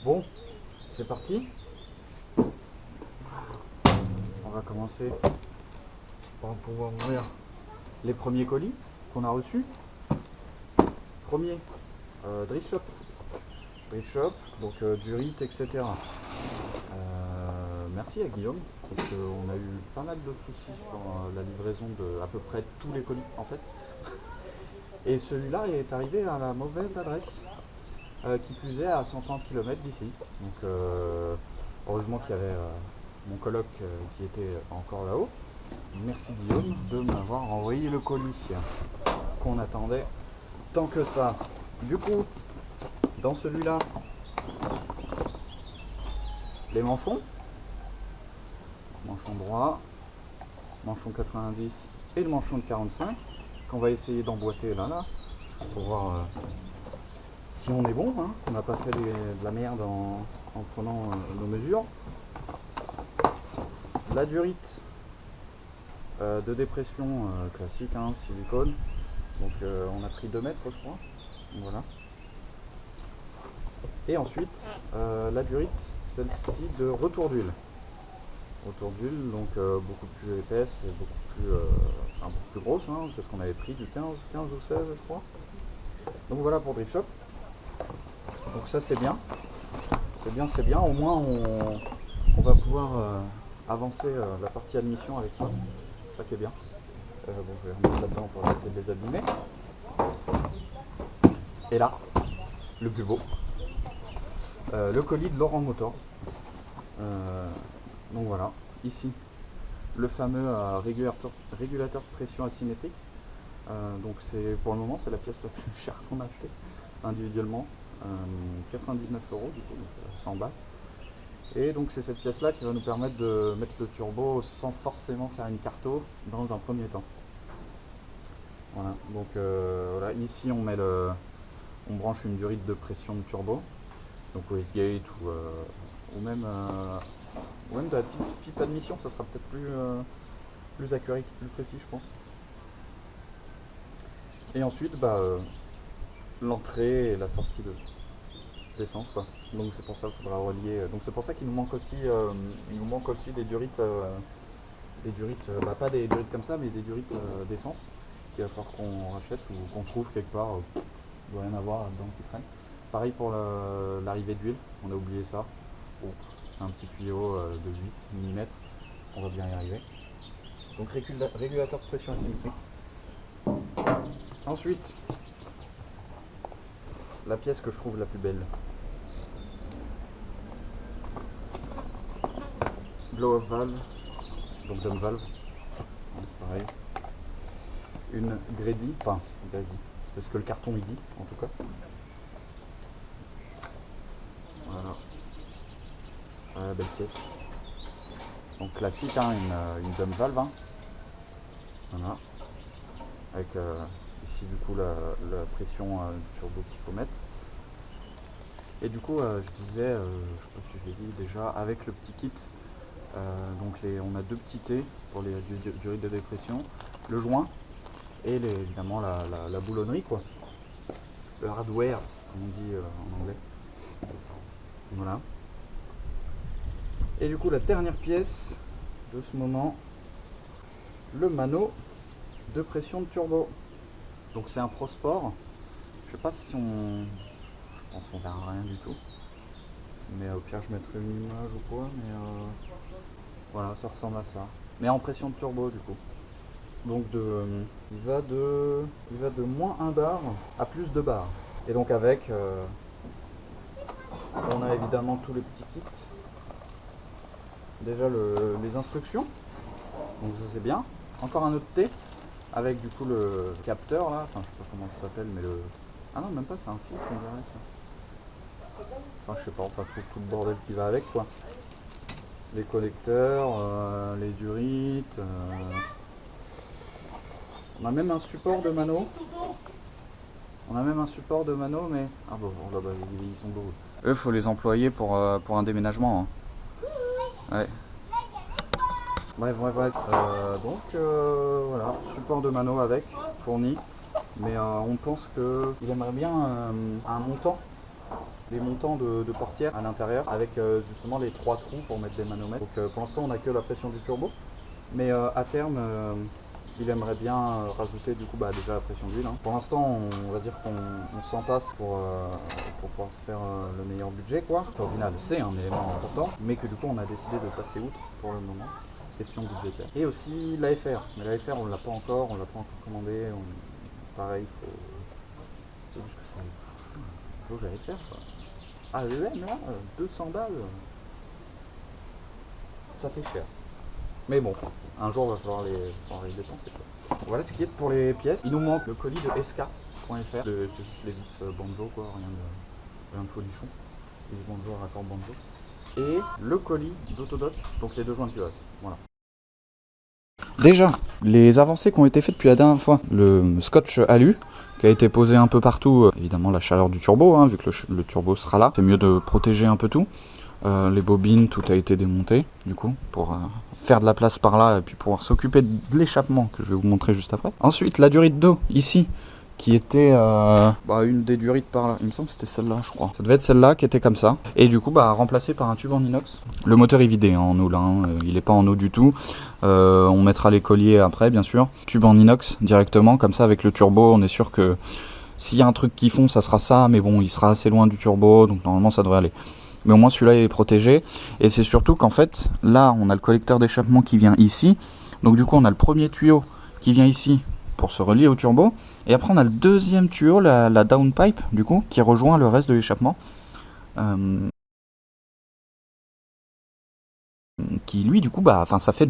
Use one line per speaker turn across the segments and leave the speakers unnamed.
Bon, c'est parti. On va commencer par pouvoir ouvrir les premiers colis qu'on a reçus. Premier, Drift Shop. Drift Shop, donc du RIT, etc. Merci à Guillaume, parce qu'on a eu pas mal de soucis sur la livraison de à peu près tous les colis en fait. Et celui-là est arrivé à la mauvaise adresse, qui plus est à 130 km d'ici. Donc heureusement qu'il y avait mon coloc qui était encore là-haut. Merci Guillaume de m'avoir envoyé le colis qu'on attendait tant que ça. Du coup, dans celui-là, les manchons droit, manchon 90 et le manchon de 45 qu'on va essayer d'emboîter là pour voir si on est bon, hein, qu'on n'a pas fait de la merde en prenant nos mesures. La durite de dépression classique, hein, silicone, donc on a pris 2 mètres je crois, voilà. Et ensuite la durite, celle-ci de retour d'huile. Retour d'huile, donc beaucoup plus épaisse et beaucoup plus grosse, hein, c'est ce qu'on avait pris du 15 ou 16 je crois. Donc voilà pour Drift Shop. Donc ça c'est bien, au moins on va pouvoir avancer la partie admission avec ça, c'est ça qui est bien. Bon, je vais remettre là-dedans pour éviter de les abîmer. Et là, le plus beau, le colis de Laurent Motors. Donc voilà, ici, le fameux régulateur de pression asymétrique. Donc pour le moment c'est la pièce la plus chère qu'on a acheté individuellement, 99 € du coup, donc 100 balles. Et donc c'est cette pièce là qui va nous permettre de mettre le turbo sans forcément faire une carto dans un premier temps. Voilà, donc voilà, ici on met on branche une durite de pression de turbo, donc Westgate ou même de la pipe admission, ça sera peut-être plus accurate, plus précis je pense. Et ensuite l'entrée et la sortie d'essence quoi. Donc c'est pour ça qu'il faudra relier. Donc c'est pour ça qu'il nous manque aussi des durites, pas des durites comme ça, mais des durites d'essence qu'il va falloir qu'on rachète ou qu'on trouve quelque part. Il doit rien avoir là-dedans qui traîne. Pareil pour l'arrivée d'huile, on a oublié ça. Bon, c'est un petit tuyau de 8 mm, on va bien y arriver. Donc régulateur de pression asymétrique. Ensuite, la pièce que je trouve la plus belle. Blow-off valve, donc dump valve, c'est pareil. Une Grady, c'est ce que le carton il dit en tout cas. Voilà, belle pièce. Donc classique, hein, une dump valve, hein. Voilà, avec ici du coup la pression du turbo qu'il faut mettre. Et du coup je disais, je sais pas si je l'ai dit déjà, avec le petit kit, donc on a 2 petits T pour les durites de dépression, le joint et évidemment la boulonnerie quoi, le hardware comme on dit en anglais. Voilà. Et du coup la dernière pièce de ce moment, le mano de pression de turbo. Donc c'est un Pro Sport. Je sais pas si je pense qu'on verra rien du tout, mais au pire je mettrai une image ou quoi, mais voilà, ça ressemble à ça, mais en pression de turbo du coup. Donc il va de moins 1 bar à plus 2 bars. Et donc avec on a évidemment tous les petits kits. Déjà les instructions, donc ça c'est bien. Encore un autre T avec du coup le capteur là, enfin je sais pas comment ça s'appelle, mais ah non, même pas, c'est un filtre on dirait ça. Enfin je sais pas, enfin tout le bordel qui va avec quoi. Les connecteurs, les durites, on a même un support de mano. Mais ah bon, là-bas ils sont beaux. Eux faut les employer pour un déménagement, hein. Ouais. Bref. Donc voilà, support de mano avec, fourni. Mais on pense qu'il aimerait bien un montant les montants de portière à l'intérieur avec justement les 3 trous pour mettre des manomètres. Donc pour l'instant on n'a que la pression du turbo, mais à terme il aimerait bien rajouter du coup déjà la pression d'huile. Hein. Pour l'instant on va dire qu'on s'en passe pour pouvoir se faire le meilleur budget quoi. Enfin, au final c'est un élément important, mais que du coup on a décidé de passer outre pour le moment. Question budgétaire. Et aussi l'AFR, mais l'AFR on l'a pas encore commandé. Pareil, c'est juste que ça faut que j'allais faire quoi. AEM là, 200 balles, ça fait cher. Mais bon, un jour il va falloir les dépenser quoi. Voilà ce qui est pour les pièces. Il nous manque le colis de SK.fr. C'est juste les vis banjo quoi, rien de folichon. Vis banjo, raccord banjo. Et le colis d'Autodoc, donc les 2 joints de culasse. Voilà. Déjà, les avancées qui ont été faites depuis la dernière fois. Le scotch alu qui a été posé un peu partout. Évidemment la chaleur du turbo, hein, vu que le turbo sera là. C'est mieux de protéger un peu tout. Les bobines, tout a été démonté du coup pour faire de la place par là et puis pouvoir s'occuper de l'échappement que je vais vous montrer juste après. Ensuite la durite d'eau ici qui était une des durites par là, il me semble que c'était celle-là je crois. Ça devait être celle-là qui était comme ça et du coup remplacée par un tube en inox. Le moteur est vidé en eau là, hein. Il n'est pas en eau du tout. On mettra les colliers après bien sûr. Tube en inox directement comme ça avec le turbo on est sûr que s'il y a un truc qui fond ça sera ça, mais bon il sera assez loin du turbo donc normalement ça devrait aller. Mais au moins celui-là il est protégé. Et c'est surtout qu'en fait, là on a le collecteur d'échappement qui vient ici. Donc du coup on a le premier tuyau qui vient ici pour se relier au turbo. Et après on a le deuxième tuyau, la downpipe du coup, qui rejoint le reste de l'échappement. Qui lui du coup, ça fait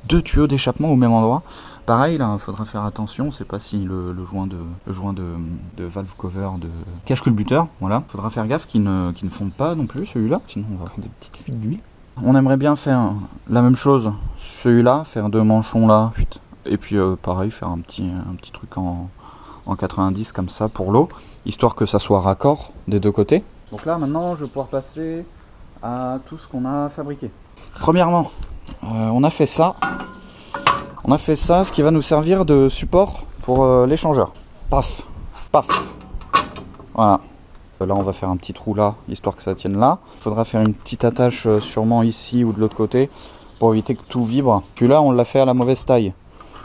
2 tuyaux d'échappement au même endroit. Pareil là, il faudra faire attention, c'est pas si le joint de valve cover de cache culbuteur, voilà. Faudra faire gaffe qu'il ne fonde pas non plus celui-là, sinon on va avoir des petites fuites d'huile. On aimerait bien faire la même chose, celui-là, faire 2 manchons là, et puis pareil, faire un petit truc en 90 comme ça pour l'eau, histoire que ça soit raccord des 2 côtés. Donc là maintenant je vais pouvoir passer à tout ce qu'on a fabriqué. Premièrement, on a fait ça. On a fait ça, ce qui va nous servir de support pour l'échangeur. Paf, paf. Voilà. Là, on va faire un petit trou là, histoire que ça tienne là. Il faudra faire une petite attache sûrement ici ou de l'autre côté pour éviter que tout vibre. Puis là, on l'a fait à la mauvaise taille.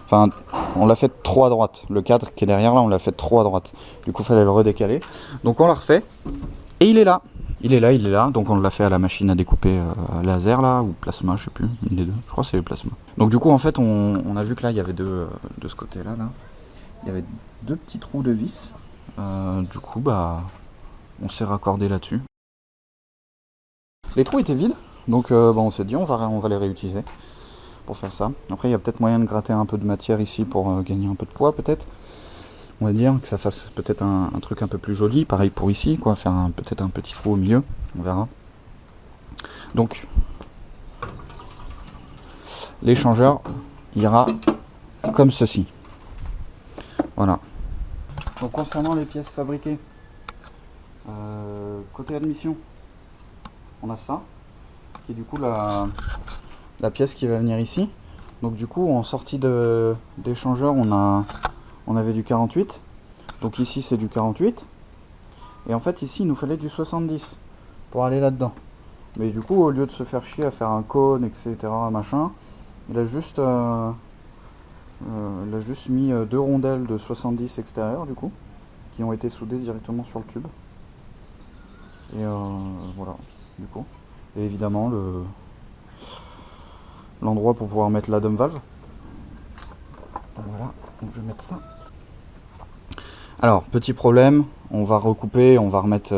Enfin, on l'a fait trop à droite. Le cadre qui est derrière là, on l'a fait trop à droite. Du coup, il fallait le redécaler. Donc, on l'a refait. Et il est là. Il est là, donc on l'a fait à la machine à découper laser là, ou plasma, je sais plus, une des deux, je crois que c'est le plasma. Donc du coup en fait on a vu que là il y avait de ce côté là, il y avait 2 petits trous de vis, du coup on s'est raccordé là-dessus. Les trous étaient vides, donc on s'est dit on va les réutiliser pour faire ça. Après il y a peut-être moyen de gratter un peu de matière ici pour gagner un peu de poids peut-être. On va dire que ça fasse peut-être un truc un peu plus joli, pareil pour ici, quoi, faire peut-être un petit trou au milieu, on verra. Donc, l'échangeur ira comme ceci. Voilà. Donc concernant les pièces fabriquées, côté admission, on a ça, qui est du coup la pièce qui va venir ici. Donc du coup en sortie d'échangeur on avait du 48, donc ici c'est du 48, et en fait ici il nous fallait du 70 pour aller là-dedans. Mais du coup au lieu de se faire chier à faire un cône, etc. machin, il a juste mis 2 rondelles de 70 extérieures du coup, qui ont été soudées directement sur le tube. Et voilà, du coup. Et évidemment l'endroit pour pouvoir mettre la dome valve. Donc voilà, donc je vais mettre ça. Alors, petit problème, on va recouper, on va remettre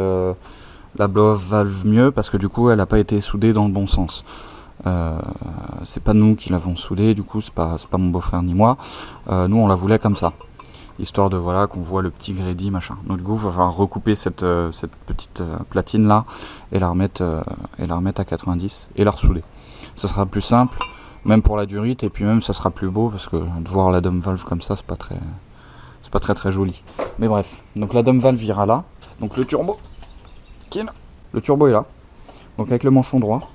la blow-off valve mieux parce que du coup elle n'a pas été soudée dans le bon sens. C'est pas nous qui l'avons soudée, du coup c'est pas mon beau-frère ni moi. Nous on la voulait comme ça, histoire de voilà qu'on voit le petit grédy machin. Donc du coup il va falloir recouper cette petite platine là et la remettre à 90 et la ressouder. Ça sera plus simple, même pour la durite, et puis même ça sera plus beau parce que de voir la dome valve comme ça c'est pas très joli. Mais bref, donc la dome valve ira là. Donc le turbo qui est là. Le turbo est là. Donc avec le manchon droit.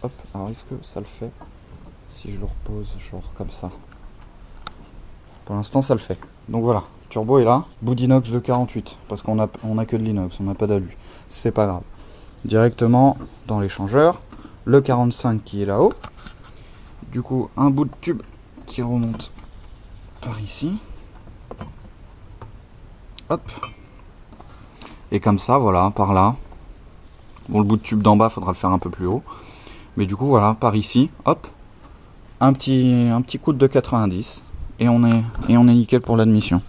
Hop, alors est-ce que ça le fait si je le repose genre comme ça? Pour l'instant ça le fait. Donc voilà, Turbo est là. Bout d'inox de 48 parce qu'on a que de l'inox, on n'a pas d'alu. C'est pas grave. Directement dans l'échangeur. Le 45 qui est là-haut. Du coup, un bout de tube qui remonte par ici. Hop. Et comme ça, voilà, par là. Bon, le bout de tube d'en bas, faudra le faire un peu plus haut. Mais du coup, voilà, par ici, hop. Un petit coude de 90. Et on est nickel pour l'admission.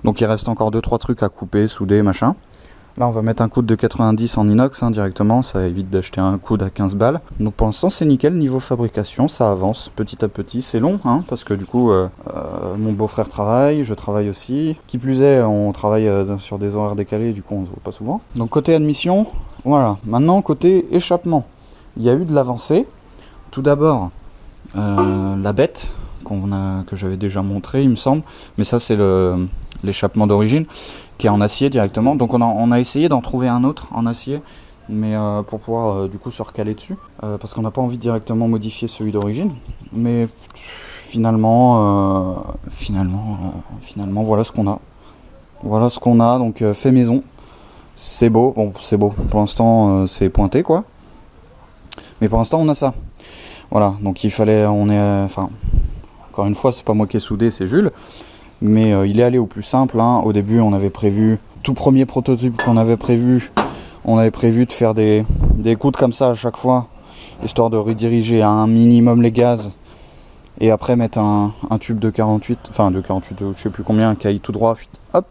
Donc il reste encore 2-3 trucs à couper, souder, machin. Là on va mettre un coude de 90 en inox directement, ça évite d'acheter un coude à 15 balles. Donc pour l'instant c'est nickel niveau fabrication, ça avance petit à petit. C'est long parce que du coup mon beau-frère travaille, je travaille aussi. Qui plus est, on travaille sur des horaires décalés, du coup on se voit pas souvent. Donc côté admission, voilà. Maintenant côté échappement, il y a eu de l'avancée. Tout d'abord la bête que j'avais déjà montré il me semble, mais ça c'est l'échappement d'origine qui est en acier directement, donc on a essayé d'en trouver un autre en acier, mais pour pouvoir du coup se recaler dessus, parce qu'on n'a pas envie de directement modifier celui d'origine, mais finalement voilà ce qu'on a, donc fait maison. C'est beau, bon c'est beau, pour l'instant c'est pointé quoi, mais pour l'instant on a ça. Voilà, donc il fallait, encore une fois, c'est pas moi qui ai soudé, c'est Jules. Mais il est allé au plus simple. Au début, on avait prévu, tout premier prototype qu'on avait prévu, on avait prévu de faire des coudes comme ça à chaque fois, histoire de rediriger à un minimum les gaz. Et après mettre un tube de 48, je sais plus combien, qui aille tout droit, hop,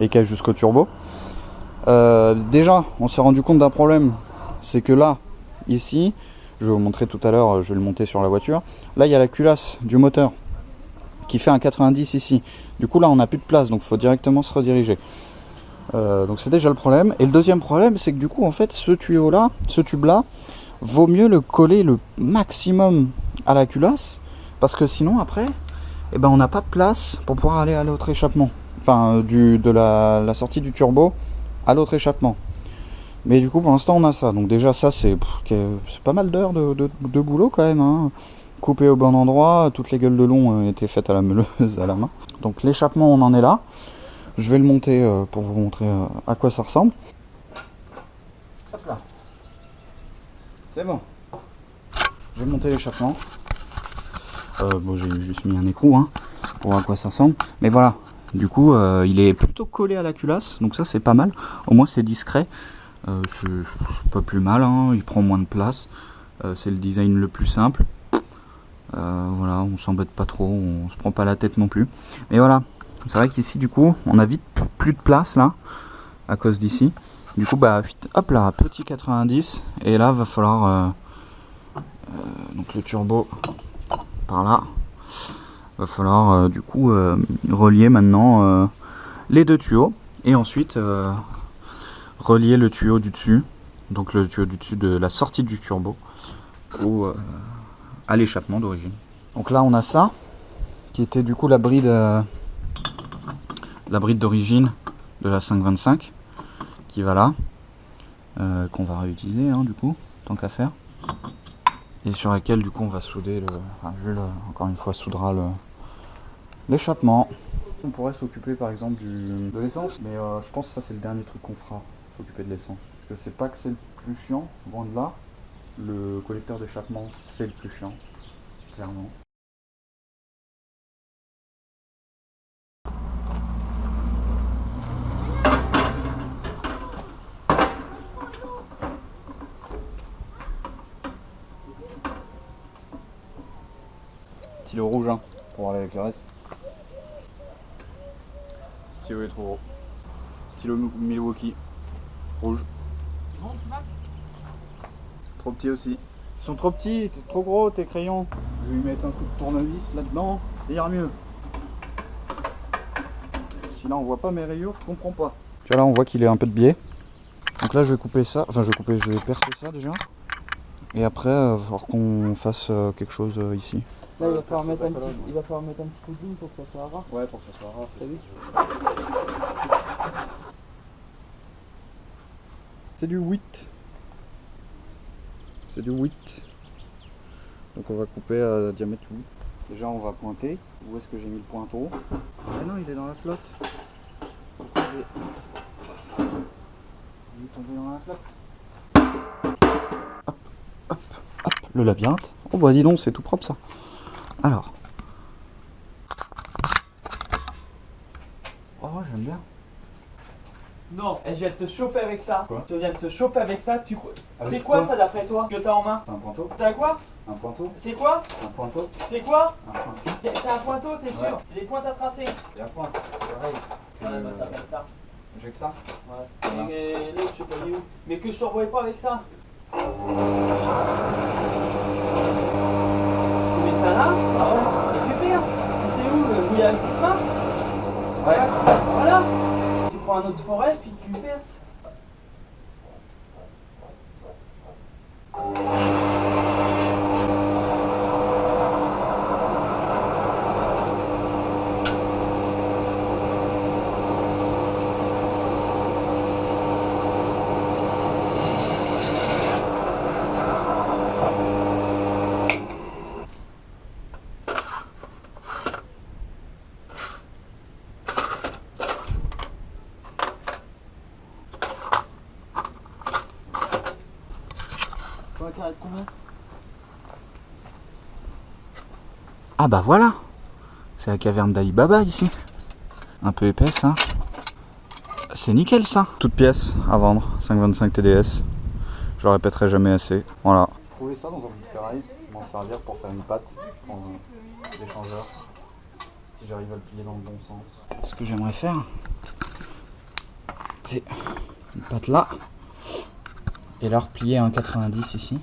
et qui aille jusqu'au turbo. Déjà, on s'est rendu compte d'un problème. C'est que là, ici, je vais vous montrer tout à l'heure, je vais le monter sur la voiture. Là, il y a la culasse du moteur qui fait un 90 ici. Du coup, là, on n'a plus de place, donc il faut directement se rediriger. Donc c'est déjà le problème. Et le deuxième problème, c'est que du coup, en fait, ce tuyau-là, ce tube-là, vaut mieux le coller le maximum à la culasse, parce que sinon, après, on n'a pas de place pour pouvoir aller à l'autre échappement. Enfin, de la sortie du turbo à l'autre échappement. Mais du coup pour l'instant on a ça, donc déjà ça c'est pas mal d'heures de boulot quand même, Coupé au bon endroit, toutes les gueules de long étaient faites à la meuleuse à la main. Donc l'échappement on en est là, je vais le monter pour vous montrer à quoi ça ressemble. Hop là, c'est bon, je vais monter l'échappement. Bon j'ai juste mis un écrou pour voir à quoi ça ressemble, mais voilà, du coup il est plutôt collé à la culasse, donc ça c'est pas mal, au moins c'est discret. C'est pas plus mal, il prend moins de place, c'est le design le plus simple, voilà, on s'embête pas trop, on se prend pas la tête non plus, mais voilà, c'est vrai qu'ici du coup on a vite plus de place là à cause d'ici, du coup hop là, petit 90, et là va falloir donc le turbo par là, va falloir du coup relier maintenant les deux tuyaux, et ensuite relier le tuyau du dessus, donc le tuyau du dessus de la sortie du turbo à l'échappement d'origine. Donc là on a ça qui était du coup la bride d'origine de la 525 qui va là, qu'on va réutiliser du coup tant qu'à faire, et sur laquelle du coup on va souder Jules encore une fois soudera l'échappement. On pourrait s'occuper par exemple de l'essence, mais je pense que ça c'est le dernier truc qu'on fera, s'occuper de l'essence. Parce que c'est pas que c'est le plus chiant, loin de là, le collecteur d'échappement c'est le plus chiant, clairement. Stylo rouge pour aller avec le reste. Stylo est trop gros. Stylo Milwaukee, rouge. Trop petit aussi. Ils sont trop petits, t'es trop gros tes crayons. Je vais lui mettre un coup de tournevis là-dedans, ça ira mieux. Si là on voit pas mes rayures, je comprends pas. Tu vois là on voit qu'il est un peu de biais. Donc là je vais couper ça, je vais percer ça déjà. Et après il va falloir qu'on fasse quelque chose ici.
Là il va falloir mettre un petit pudding pour que ça soit rare.
Ouais, pour que ça soit rare.
T'as vu?
C'est du 8. C'est du 8. Donc on va couper à diamètre 8. Déjà on va pointer. Où est-ce que j'ai mis le pointeau? Ah non, il est dans la flotte. Il est tombé dans la flotte. Hop, hop, hop, le labyrinthe. Oh bah dis donc, c'est tout propre ça. Alors. Oh, j'aime bien.
Non, et je viens de te choper avec ça.
Quoi?
Je viens de te choper avec ça.
Avec
C'est quoi
quoi
ça d'après toi que t'as en main?
Un pointeau?
T'as quoi?
Un pointeau?
C'est quoi?
Un pointeau?
C'est quoi?
Un pointeau?
C'est un pointeau, t'es sûr?
Ouais.
C'est des pointes à tracer.
Et un pointe, c'est pareil.
Ouais, bah t'appelles ça.
J'ai que ça?
Ouais.
Voilà.
Mais l'autre, je sais pas il est où. Mais que je t'envoie pas avec ça. Tu mets ça là? Ah ouais. Et tu perces. T'es où? Où il y a une petite main?
Ouais.
Voilà. Tu prends un autre forêt puis tu perces. Un carré de combien?
Ah bah voilà. C'est la caverne d'Ali Baba ici. Un peu épaisse, hein. C'est nickel ça. Toute pièce à vendre, 525 TDS. Je le répéterai jamais assez. Voilà. J'ai trouvé ça dans un bout de ferraille. M'en servir pour faire une pâte en l'échangeur. Si j'arrive à le plier dans le bon sens. Ce que j'aimerais faire, c'est une pâte là. Et la replier à 1,90 ici.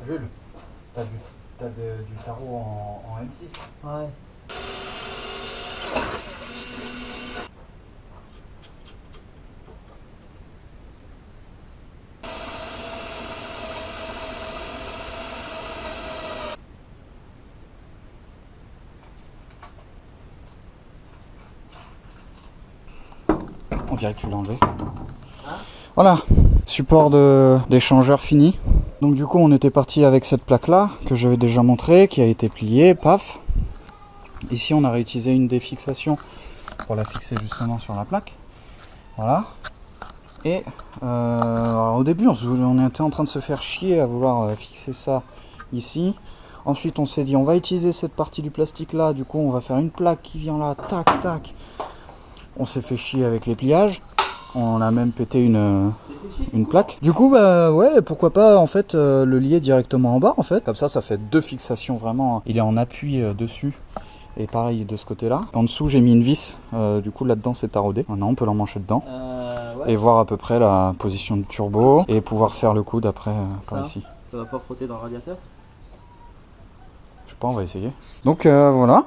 Jules, t'as du tarot en M6?
Ouais.
On dirait que tu l'as enlevé.
Hein?
Voilà, support d'échangeur fini. Donc du coup on était parti avec cette plaque là que j'avais déjà montré, qui a été pliée, paf. Ici on a réutilisé une des fixations pour la fixer justement sur la plaque. Voilà. Et alors, au début on était en train de se faire chier à vouloir fixer ça ici. Ensuite on s'est dit on va utiliser cette partie du plastique là, du coup on va faire une plaque qui vient là, tac tac. On s'est fait chier avec les pliages. On a même pété une plaque. Du coup, bah ouais, pourquoi pas en fait le lier directement en bas en fait. Comme ça fait deux fixations vraiment. Il est en appui dessus. Et pareil de ce côté-là. En dessous, j'ai mis une vis. Du coup, là-dedans, c'est taraudé. Maintenant, on peut l'emmancher dedans.
Ouais.
Et voir à peu près la position du turbo. Et pouvoir faire le coude après par ici.
Ça va pas frotter dans le radiateur?
Je sais pas, on va essayer. Donc voilà.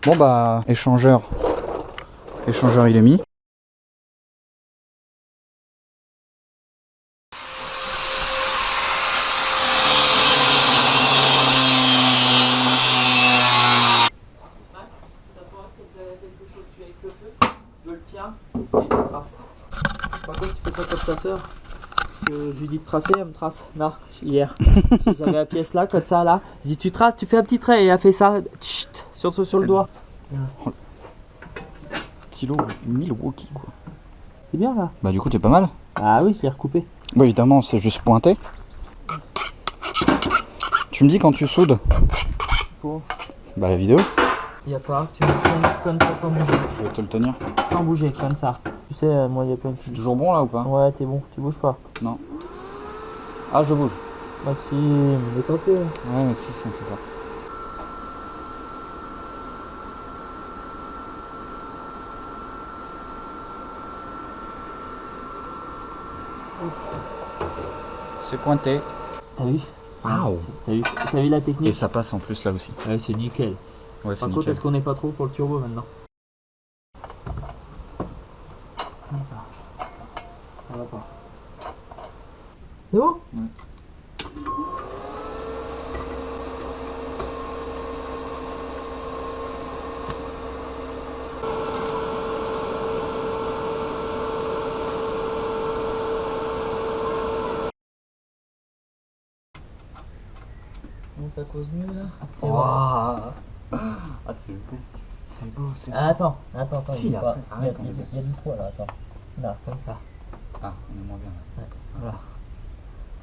Bon bah, échangeur il est mis.
Je le tiens et je trace. Par contre, tu fais quoi comme ta soeur? Je lui dis de tracer, elle me trace. Là, hier. J'avais la pièce là, comme ça, là. Je dis tu traces, tu fais un petit trait et elle a fait ça. Tchit, sur le doigt.
Stylo Milwaukee quoi.
C'est bien là?
Bah du coup t'es pas mal.
Ah oui, je l'ai recoupé.
Bah évidemment c'est juste pointé. Tu me dis quand tu soudes?
Pour...
Bah la vidéo.
Y a pas, tu me tiens comme ça sans bouger.
Je vais te le tenir.
Sans bouger, comme ça. Tu sais, moi y a plein de
Je suis toujours bon là ou pas?
Ouais, t'es bon, tu bouges pas.
Non. Ah je bouge.
Maxime, mais pas peu.
Ouais mais si, ça me fait peur. C'est pointé.
T'as vu?
Waouh.
T'as vu la technique?
Et ça passe en plus là aussi.
Ouais, c'est nickel.
Ouais, c'est
Par contre,
nickel.
est-ce qu'on n'est pas trop pour le turbo maintenant? Comme ça. Ça va pas. C'est bon?
Ouais.
Bon, ça cause mieux là.
Waouh. Ah, c'est beau. C'est beau, c'est beau.
Ah, attends,
Si,
il y a
après,
pas.
arrête,
Il y a du poids là, attends. Là, comme ça.
Ah, on est moins bien là.
Voilà.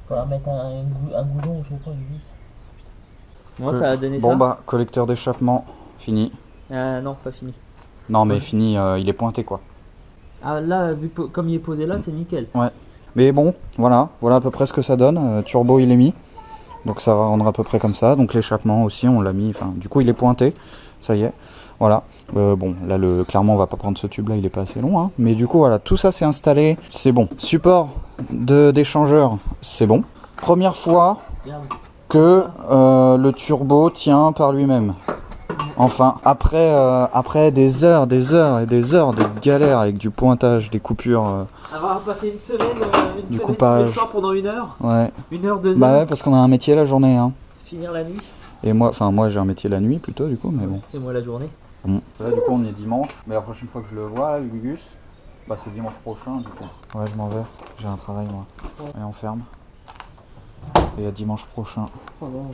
Faudra mettre un goudron ou je sais pas, une vis. Moi,
Que-
ça a donné
Bon
ça.
bah, collecteur d'échappement, fini.
Non, pas fini.
Non mais fini, il est pointé quoi.
Ah, là, comme il est posé là, c'est nickel.
Mais bon, voilà à peu près ce que ça donne. Turbo il est mis. Donc ça rendra à peu près comme ça. Donc l'échappement aussi, on l'a mis. Enfin, du coup il est pointé. Ça y est. Voilà. Bon, là clairement on va pas prendre ce tube là, il est pas assez long. Hein. Mais du coup voilà, tout ça c'est installé. C'est bon. Support d'échangeur, c'est bon. Première fois
Regarde.
que le turbo tient par lui-même. Enfin, après des heures et des heures de galère avec du pointage, des coupures.
On va passer une semaine
Du
tous
coupage.
les soirs pendant 1 heure.
Ouais.
1 heure, 2 heures.
Bah ouais, parce qu'on a un métier la journée. Hein.
Finir la nuit.
Et moi j'ai un métier la nuit plutôt du coup, mais bon.
Et moi la journée.
Là du coup on est dimanche, mais la prochaine fois que je le vois, le Gugus, bah c'est dimanche prochain du coup. Ouais, je m'en vais, j'ai un travail moi. Et on ferme. Et à dimanche prochain.
Oh non.